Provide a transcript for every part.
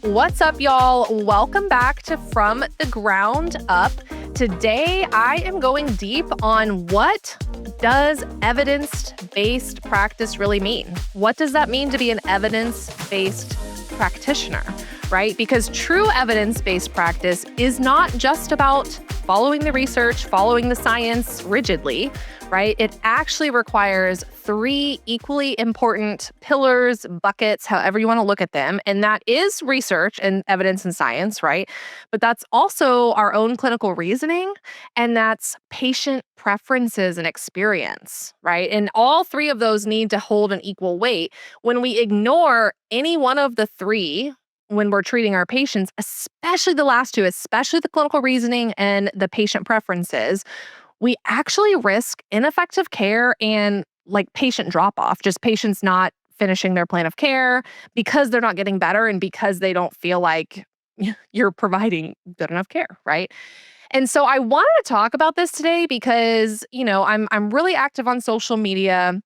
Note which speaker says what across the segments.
Speaker 1: What's up, y'all? Welcome back to From the Ground Up. Today, I am going deep on what does evidence-based practice really mean? What does that mean to be an evidence-based practitioner, right? Because true evidence-based practice is not just about following the research, following the science rigidly, right? It actually requires three equally important pillars, buckets, however you want to look at them. And that is research and evidence and science, right? But that's also our own clinical reasoning, and that's patient preferences and experience, right? And all three of those need to hold an equal weight. When we ignore any one of the three, when we're treating our patients, especially the last two, especially the clinical reasoning and the patient preferences, we actually risk ineffective care and patient drop off, just patients not finishing their plan of care because they're not getting better and because they don't feel like you're providing good enough care, right? And so I wanted to talk about this today because, I'm really active on social media.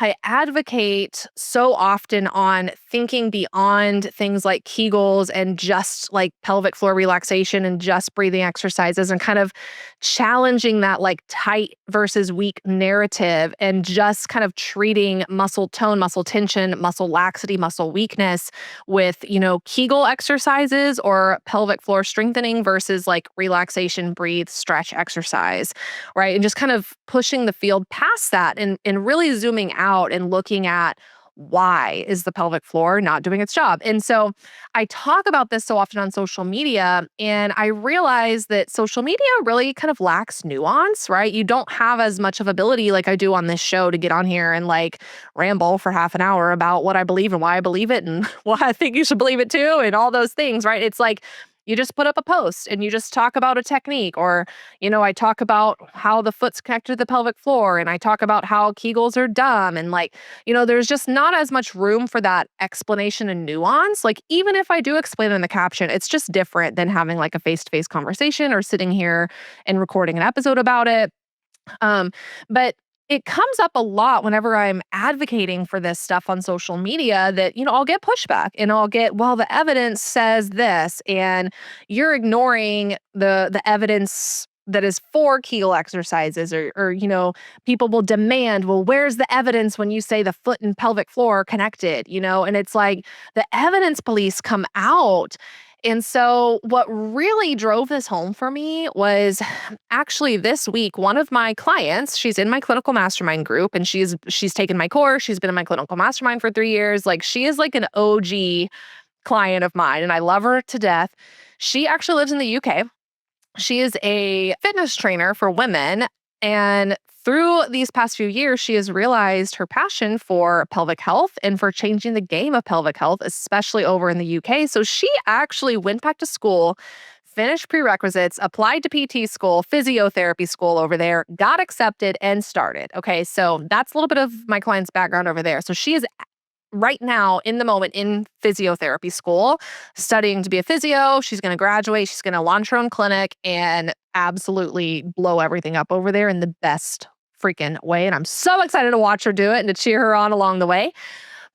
Speaker 1: I advocate so often on thinking beyond things like Kegels and just like pelvic floor relaxation and just breathing exercises and kind of challenging that tight versus weak narrative and just kind of treating muscle tone, muscle tension, muscle laxity, muscle weakness with, Kegel exercises or pelvic floor strengthening versus relaxation, breathe, stretch exercise, right? And just kind of pushing the field past that and really zooming out and looking at why is the pelvic floor not doing its job. And so I talk about this so often on social media, and I realize that social media really kind of lacks nuance, right? You don't have as much of ability like I do on this show to get on here and ramble for half an hour about what I believe and why I believe it and why I think you should believe it too and all those things, right? It's you just put up a post and you just talk about a technique, or, I talk about how the foot's connected to the pelvic floor, and I talk about how Kegels are dumb. And there's just not as much room for that explanation and nuance. Even if I do explain it in the caption, it's just different than having a face-to-face conversation or sitting here and recording an episode about it. But it comes up a lot whenever I'm advocating for this stuff on social media that, I'll get pushback and I'll get, well, the evidence says this, and you're ignoring the evidence that is for Kegel exercises, or people will demand, well, where's the evidence when you say the foot and pelvic floor are connected, and it's the evidence police come out. And so what really drove this home for me was actually this week, one of my clients, she's in my Clinical Mastermind group, and she's taken my course. She's been in my Clinical Mastermind for 3 years. She is an OG client of mine, and I love her to death. She actually lives in the UK. She is a fitness trainer for women. And through these past few years, she has realized her passion for pelvic health and for changing the game of pelvic health, especially over in the UK. So she actually went back to school, finished prerequisites, applied to PT school, physiotherapy school over there, got accepted, and started. Okay, so that's a little bit of my client's background over there. So she is right now in the moment in physiotherapy school, studying to be a physio. She's going to graduate. She's going to launch her own clinic and absolutely blow everything up over there in the best freaking way. And I'm so excited to watch her do it and to cheer her on along the way.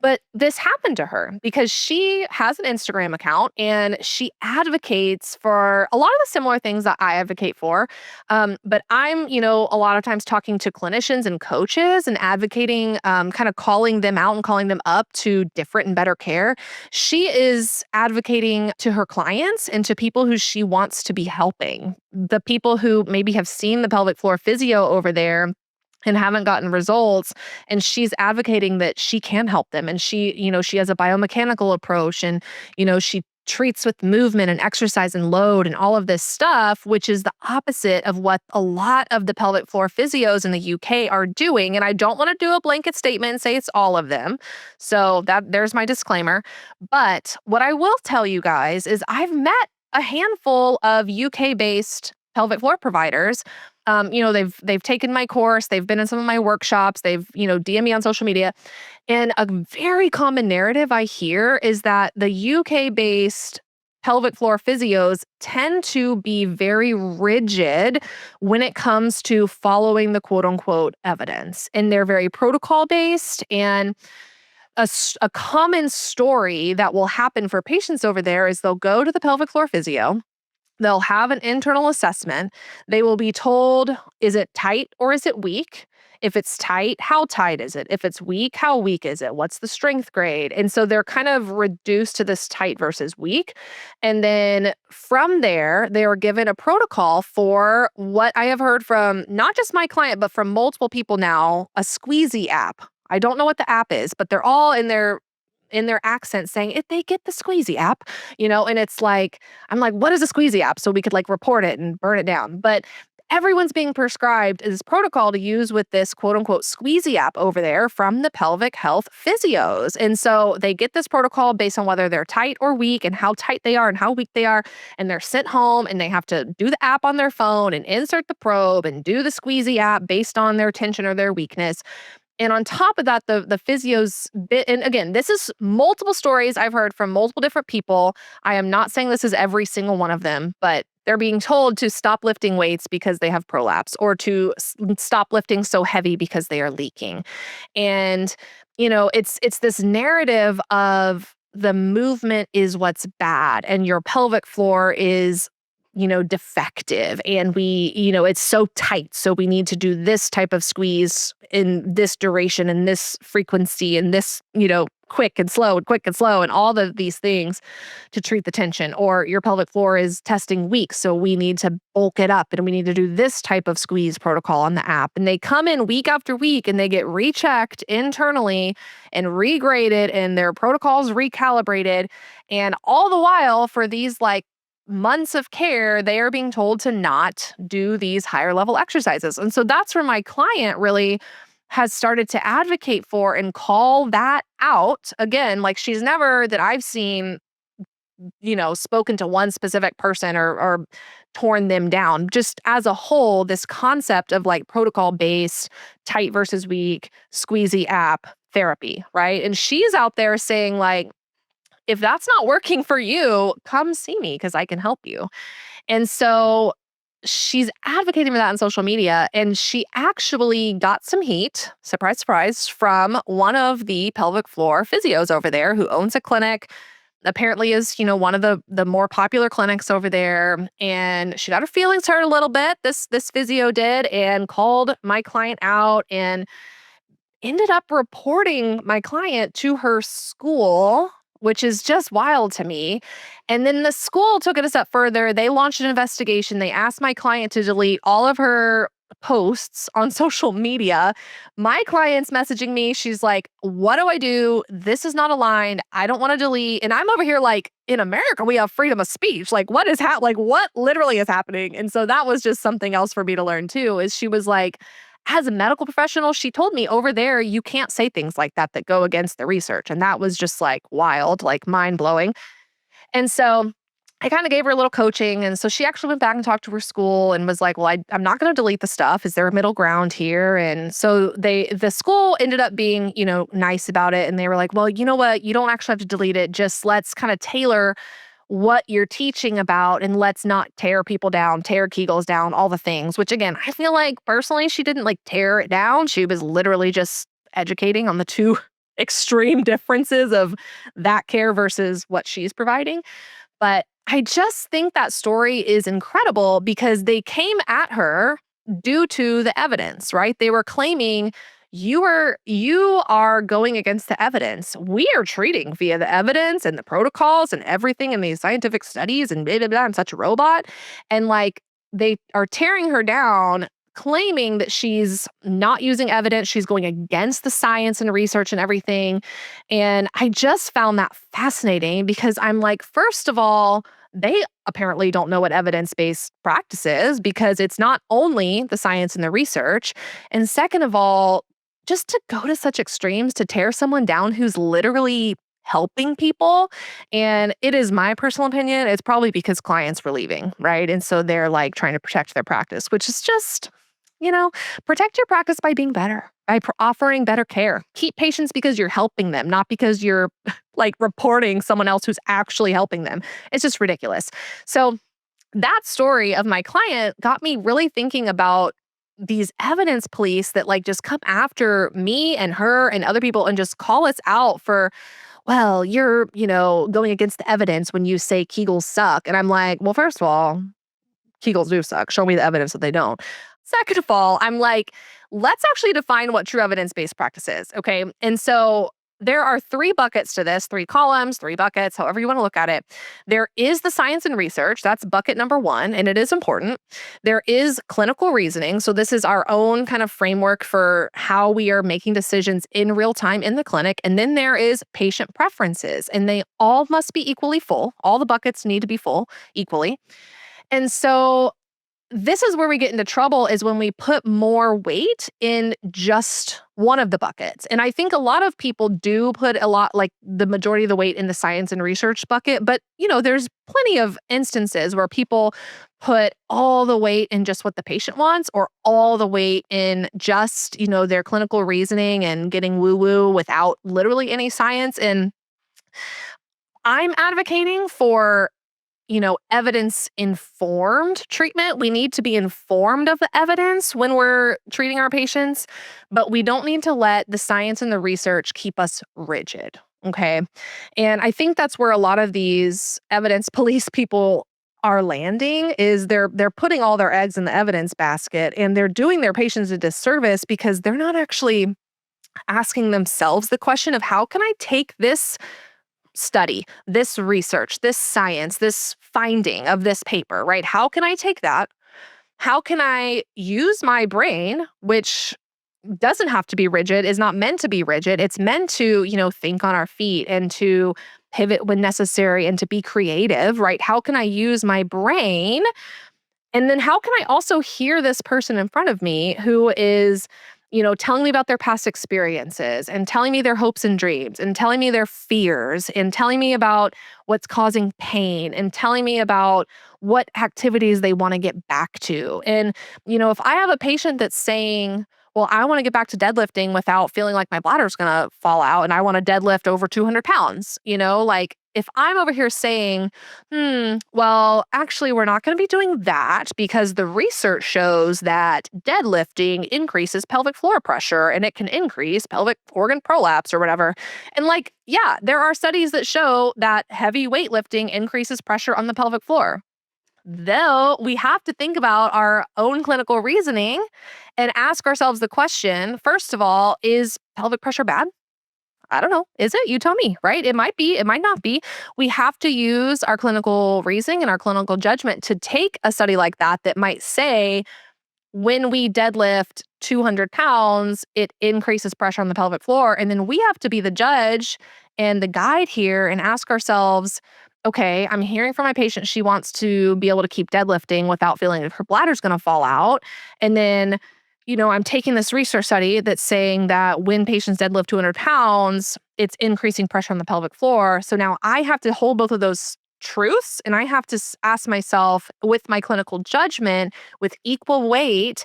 Speaker 1: But this happened to her because she has an Instagram account and she advocates for a lot of the similar things that I advocate for. But I'm, a lot of times talking to clinicians and coaches and advocating, kind of calling them out and calling them up to different and better care. She is advocating to her clients and to people who she wants to be helping. The people who maybe have seen the pelvic floor physio over there and haven't gotten results, and she's advocating that she can help them. And she has a biomechanical approach, and, she treats with movement and exercise and load and all of this stuff, which is the opposite of what a lot of the pelvic floor physios in the UK are doing. And I don't want to do a blanket statement and say it's all of them. So there's my disclaimer. But what I will tell you guys is I've met a handful of UK-based pelvic floor providers. They've taken my course, they've been in some of my workshops, they've, DM me on social media. And a very common narrative I hear is that the UK-based pelvic floor physios tend to be very rigid when it comes to following the quote unquote evidence. And they're very protocol based. And a common story that will happen for patients over there is they'll go to the pelvic floor physio. They'll have an internal assessment. They will be told, is it tight or is it weak? If it's tight, how tight is it? If it's weak, how weak is it? What's the strength grade? And so they're kind of reduced to this tight versus weak. And then from there, they are given a protocol for what I have heard from not just my client, but from multiple people now, a squeezy app. I don't know what the app is, but they're all in their accent saying if they get the squeezy app, and it's like, I'm like, what is a squeezy app? So we could like report it and burn it down. But everyone's being prescribed this protocol to use with this quote unquote squeezy app over there from the pelvic health physios. And so they get this protocol based on whether they're tight or weak and how tight they are and how weak they are. And they're sent home and they have to do the app on their phone and insert the probe and do the squeezy app based on their tension or their weakness. And on top of that, the physios bit, and again, this is multiple stories I've heard from multiple different people. I am not saying this is every single one of them, but they're being told to stop lifting weights because they have prolapse or to stop lifting so heavy because they are leaking. And, it's this narrative of the movement is what's bad and your pelvic floor is defective and it's so tight. So we need to do this type of squeeze in this duration and this frequency and this, quick and slow and all these things to treat the tension. Or your pelvic floor is testing weak. So we need to bulk it up and we need to do this type of squeeze protocol on the app. And they come in week after week and they get rechecked internally and regraded and their protocols recalibrated. And all the while for these like months of care, they are being told to not do these higher level exercises. And so that's where my client really has started to advocate for and call that out. Again, like she's never that I've seen, spoken to one specific person or torn them down. Just as a whole, this concept of like protocol based, tight versus weak, squeezy app therapy, right? And she's out there saying like, if that's not working for you, come see me because I can help you. And so she's advocating for that on social media. And she actually got some heat, surprise, surprise, from one of the pelvic floor physios over there who owns a clinic. Apparently is, one of the more popular clinics over there. And she got her feelings hurt a little bit. This physio did and called my client out and ended up reporting my client to her school, which is just wild to me. And then the school took it a step further. They launched an investigation. They asked my client to delete all of her posts on social media. My client's messaging me. She's like, what do I do? This is not aligned. I don't want to delete. And I'm over here like, in America, we have freedom of speech. Like, what is what literally is happening? And so that was just something else for me to learn too, is she was like, as a medical professional, she told me over there, you can't say things like that go against the research. And that was just like wild, like mind blowing. And so I kind of gave her a little coaching. And so she actually went back and talked to her school and was like, well, I'm not going to delete the stuff. Is there a middle ground here? And so the school ended up being, nice about it. And they were like, well, you know what? You don't actually have to delete it. Just let's kind of tailor what you're teaching about and let's not tear people down, tear Kegels down, all the things, which again, I feel like personally, she didn't like tear it down. She was literally just educating on the two extreme differences of that care versus what she's providing. But I just think that story is incredible because they came at her due to the evidence, right? They were claiming you are going against the evidence. We are treating via the evidence and the protocols and everything in these scientific studies and blah, blah, blah. I'm such a robot. And like they are tearing her down, claiming that she's not using evidence. She's going against the science and research and everything. And I just found that fascinating because I'm like, first of all, they apparently don't know what evidence-based practice is because it's not only the science and the research. And second of all, just to go to such extremes to tear someone down who's literally helping people. And it is my personal opinion, it's probably because clients were leaving, right? And so they're like trying to protect their practice, which is just, protect your practice by being better, by offering better care. Keep patients because you're helping them, not because you're like reporting someone else who's actually helping them. It's just ridiculous. So that story of my client got me really thinking about these evidence police that like just come after me and her and other people and just call us out for, well, you're, going against the evidence when you say Kegels suck. And I'm like, well, first of all, Kegels do suck. Show me the evidence that they don't. Second of all, I'm like, let's actually define what true evidence-based practice is, okay? And so there are 3 buckets to this, 3 columns, 3 buckets, however you want to look at it. There is the science and research. That's bucket number 1, and it is important. There is clinical reasoning. So this is our own kind of framework for how we are making decisions in real time in the clinic. And then there is patient preferences, and they all must be equally full. All the buckets need to be full equally. And so this is where we get into trouble is when we put more weight in just one of the buckets. And I think a lot of people do put like the majority of the weight in the science and research bucket. But, there's plenty of instances where people put all the weight in just what the patient wants or all the weight in just, their clinical reasoning and getting woo-woo without literally any science. And I'm advocating for evidence-informed treatment. We need to be informed of the evidence when we're treating our patients, but we don't need to let the science and the research keep us rigid, okay? And I think that's where a lot of these evidence police people are landing is they're putting all their eggs in the evidence basket, and they're doing their patients a disservice because they're not actually asking themselves the question of how can I take this study, this research, this science, this finding of this paper, right? How can I take that? How can I use my brain, which doesn't have to be rigid, is not meant to be rigid. It's meant to, think on our feet and to pivot when necessary and to be creative, right? How can I use my brain? And then how can I also hear this person in front of me who is telling me about their past experiences and telling me their hopes and dreams and telling me their fears and telling me about what's causing pain and telling me about what activities they want to get back to. And, if I have a patient that's saying, well, I want to get back to deadlifting without feeling like my bladder's going to fall out and I want to deadlift over 200 pounds, like if I'm over here saying, well, actually, we're not going to be doing that because the research shows that deadlifting increases pelvic floor pressure and it can increase pelvic organ prolapse or whatever. And yeah, there are studies that show that heavy weightlifting increases pressure on the pelvic floor. Though we have to think about our own clinical reasoning and ask ourselves the question, first of all, is pelvic pressure bad? I don't know. Is it? You tell me, right? It might be, it might not be. We have to use our clinical reasoning and our clinical judgment to take a study like that might say, when we deadlift 200 pounds, it increases pressure on the pelvic floor. And then we have to be the judge and the guide here and ask ourselves, okay, I'm hearing from my patient, she wants to be able to keep deadlifting without feeling like her bladder's going to fall out. And then I'm taking this research study that's saying that when patients deadlift 200 pounds, it's increasing pressure on the pelvic floor. So now I have to hold both of those truths and I have to ask myself with my clinical judgment, with equal weight,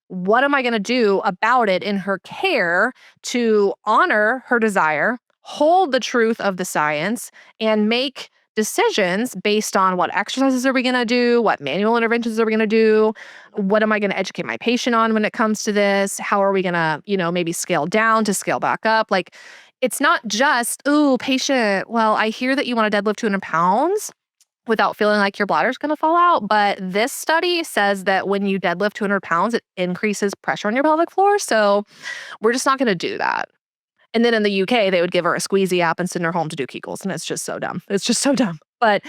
Speaker 1: what am I going to do about it in her care to honor her desire, hold the truth of the science, and make decisions based on what exercises are we going to do, what manual interventions are we going to do, what am I going to educate my patient on when it comes to this, how are we going to, maybe scale down to scale back up. It's not just, ooh, patient, well, I hear that you want to deadlift 200 pounds without feeling like your bladder's going to fall out. But this study says that when you deadlift 200 pounds, it increases pressure on your pelvic floor. So we're just not going to do that. And then in the UK, they would give her a squeezy app and send her home to do Kegels. And it's just so dumb. It's just so dumb. But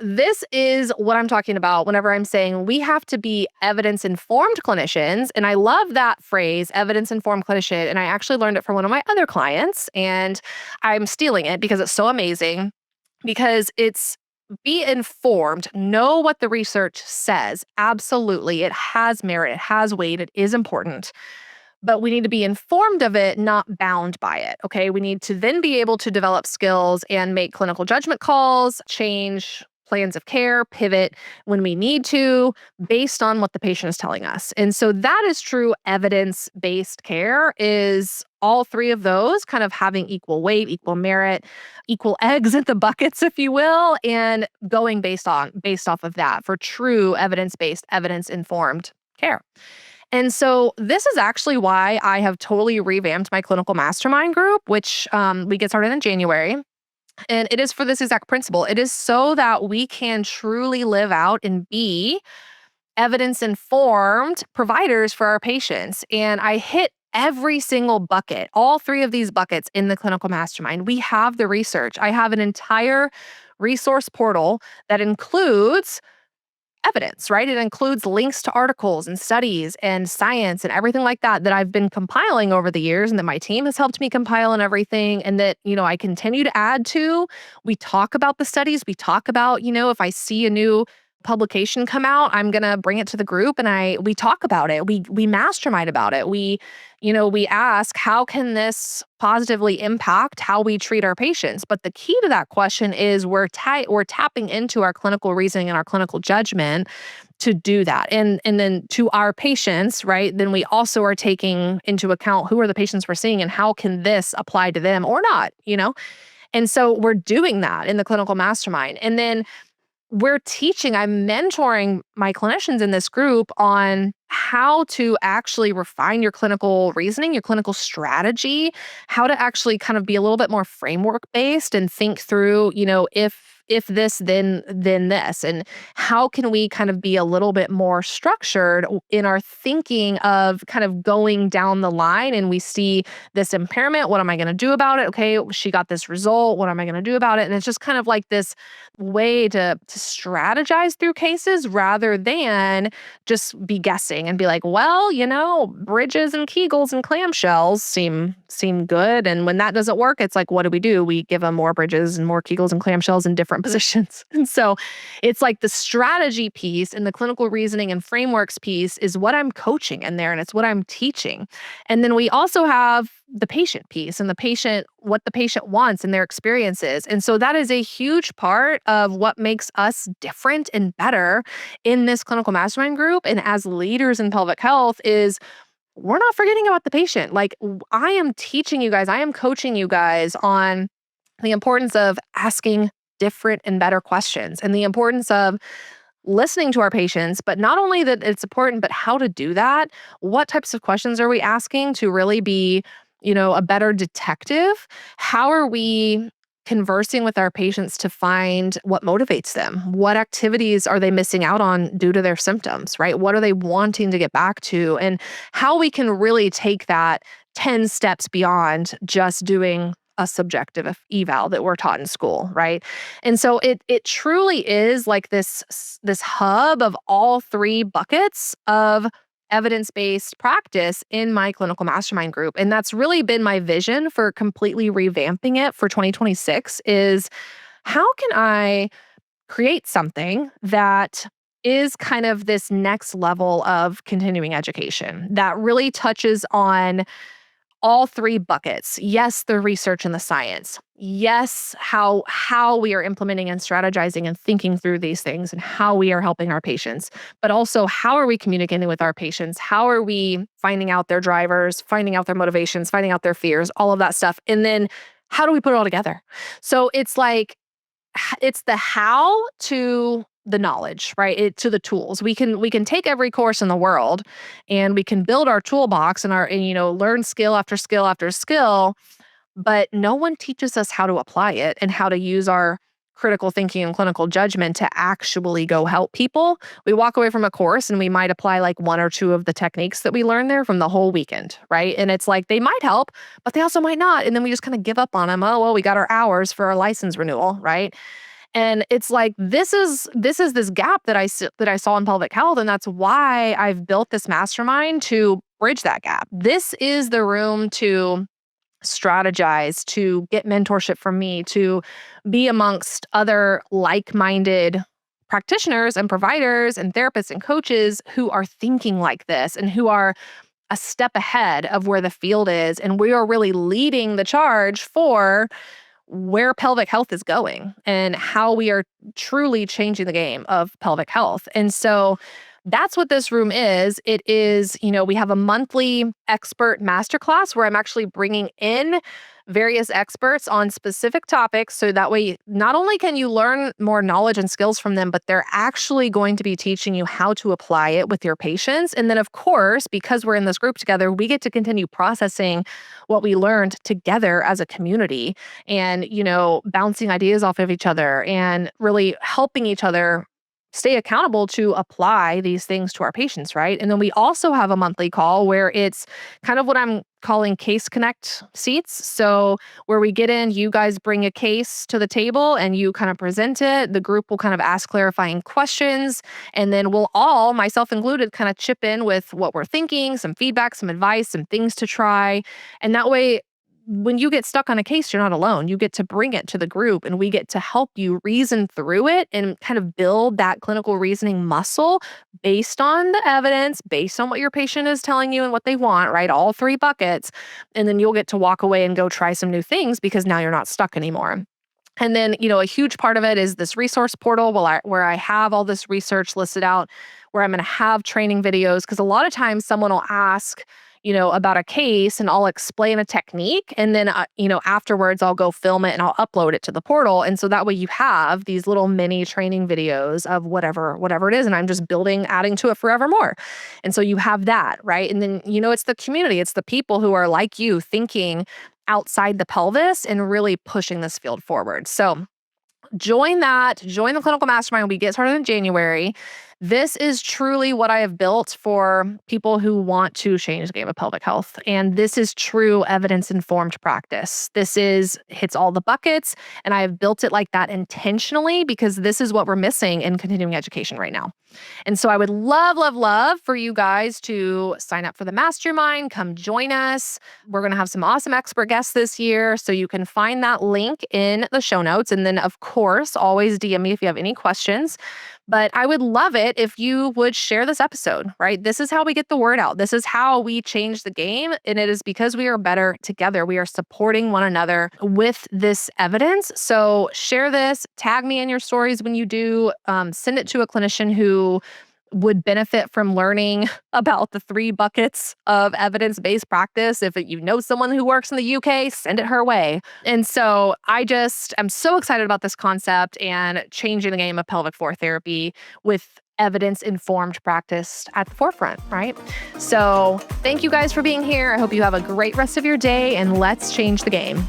Speaker 1: this is what I'm talking about whenever I'm saying we have to be evidence-informed clinicians. And I love that phrase, evidence-informed clinician. And I actually learned it from one of my other clients. And I'm stealing it because it's so amazing. Because it's be informed, know what the research says. Absolutely. It has merit. It has weight. It is important. But we need to be informed of it, not bound by it, okay? We need to then be able to develop skills and make clinical judgment calls, change plans of care, pivot when we need to, based on what the patient is telling us. And so that is true evidence-based care, is all 3 of those kind of having equal weight, equal merit, equal eggs in the buckets, if you will, and going based off of that for true evidence-based, evidence-informed care. And so this is actually why I have totally revamped my clinical mastermind group, which we get started in January. And it is for this exact principle. It is so that we can truly live out and be evidence-informed providers for our patients. And I hit every single bucket, all three of these buckets in the clinical mastermind. We have the research. I have an entire resource portal that includes evidence, right? It includes links to articles and studies and science and everything like that that I've been compiling over the years and that my team has helped me compile and everything and that, I continue to add to. We talk about the studies. We talk about, if I see a new publication come out, I'm going to bring it to the group and we talk about it. We mastermind about it. We ask, how can this positively impact how we treat our patients? But the key to that question is we're tapping into our clinical reasoning and our clinical judgment to do that. And then to our patients, right? Then we also are taking into account who are the patients we're seeing and how can this apply to them or not? And so we're doing that in the clinical mastermind. And then I'm mentoring my clinicians in this group on how to actually refine your clinical reasoning, your clinical strategy, how to actually kind of be a little bit more framework based and think through, if this, then this, and how can we kind of be a little bit more structured in our thinking of kind of going down the line and we see this impairment. What am I going to do about it? Okay, she got this result. What am I going to do about it? And it's just kind of like this way to strategize through cases rather than just be guessing and be like, well, bridges and Kegels and clamshells seem good. And when that doesn't work, it's like, what do? We give them more bridges and more Kegels and clamshells in different positions. And so it's like the strategy piece and the clinical reasoning and frameworks piece is what I'm coaching in there and it's what I'm teaching. And then we also have the patient piece and what the patient wants and their experiences. And so that is a huge part of what makes us different and better in this clinical mastermind group. And as leaders in pelvic health is we're not forgetting about the patient. Like I am teaching you guys, I am coaching you guys on the importance of asking different and better questions and the importance of listening to our patients, but not only that it's important, but how to do that. What types of questions are we asking to really be, a better detective? How are we conversing with our patients to find what motivates them? What activities are they missing out on due to their symptoms, right? What are they wanting to get back to? And how we can really take that 10 steps beyond just doing a subjective eval that we're taught in school, right? And so it truly is like this hub of all three buckets of evidence-based practice in my clinical mastermind group. And that's really been my vision for completely revamping it for 2026 is how can I create something that is kind of this next level of continuing education that really touches on all three buckets. Yes, the research and the science. Yes, how we are implementing and strategizing and thinking through these things and how we are helping our patients. But also, how are we communicating with our patients? How are we finding out their drivers, finding out their motivations, finding out their fears, all of that stuff. And then how do we put it all together? So it's the how to the knowledge, right? To the tools. We can take every course in the world and we can build our toolbox and learn skill after skill after skill, but no one teaches us how to apply it and how to use our critical thinking and clinical judgment to actually go help people. We walk away from a course and we might apply like one or two of the techniques that we learned there from the whole weekend, right? And it's like they might help, but they also might not. And then we just kind of give up on them. Oh, well, we got our hours for our license renewal, right? And it's like this is this gap that I saw in pelvic health, and that's why I've built this mastermind to bridge that gap. This is the room to strategize, to get mentorship from me, to be amongst other like-minded practitioners and providers and therapists and coaches who are thinking like this and who are a step ahead of where the field is, and we are really leading the charge for where pelvic health is going and how we are truly changing the game of pelvic health. And so that's what this room is. It is, we have a monthly expert masterclass where I'm actually bringing in various experts on specific topics. So that way, not only can you learn more knowledge and skills from them, but they're actually going to be teaching you how to apply it with your patients. And then, of course, because we're in this group together, we get to continue processing what we learned together as a community and, bouncing ideas off of each other and really helping each other stay accountable to apply these things to our patients, right? And then we also have a monthly call where it's kind of what I'm calling case connect seats. So where we get in, you guys bring a case to the table and you kind of present it. The group will kind of ask clarifying questions, and then we'll all, myself included, kind of chip in with what we're thinking, some feedback, some advice, some things to try. And that way, when you get stuck on a case, you're not alone. You get to bring it to the group and we get to help you reason through it and kind of build that clinical reasoning muscle based on the evidence, based on what your patient is telling you and what they want, right? All three buckets. And then you'll get to walk away and go try some new things because now you're not stuck anymore. And then, a huge part of it is this resource portal where I have all this research listed out, where I'm going to have training videos. Because a lot of times someone will ask, about a case and I'll explain a technique. And then, afterwards I'll go film it and I'll upload it to the portal. And so that way you have these little mini training videos of whatever it is. And I'm just adding to it forevermore. And so you have that, right? And then, it's the community, it's the people who are like you thinking outside the pelvis and really pushing this field forward. So join the Clinical Mastermind. We get started in January. This is truly what I have built for people who want to change the game of pelvic health. And this is true evidence-informed practice. Hits all the buckets, and I have built it like that intentionally because this is what we're missing in continuing education right now. And so I would love, love, love for you guys to sign up for the mastermind. Come join us. We're going to have some awesome expert guests this year. So you can find that link in the show notes. And then, of course, always DM me if you have any questions. But I would love it if you would share this episode, right? This is how we get the word out. This is how we change the game. And it is because we are better together. We are supporting one another with this evidence. So share this, tag me in your stories when you do, send it to a clinician who would benefit from learning about the three buckets of evidence-based practice. If you know someone who works in the UK, send it her way. And so I'm so excited about this concept and changing the game of pelvic floor therapy with evidence-informed practice at the forefront, right? So thank you guys for being here. I hope you have a great rest of your day, and let's change the game.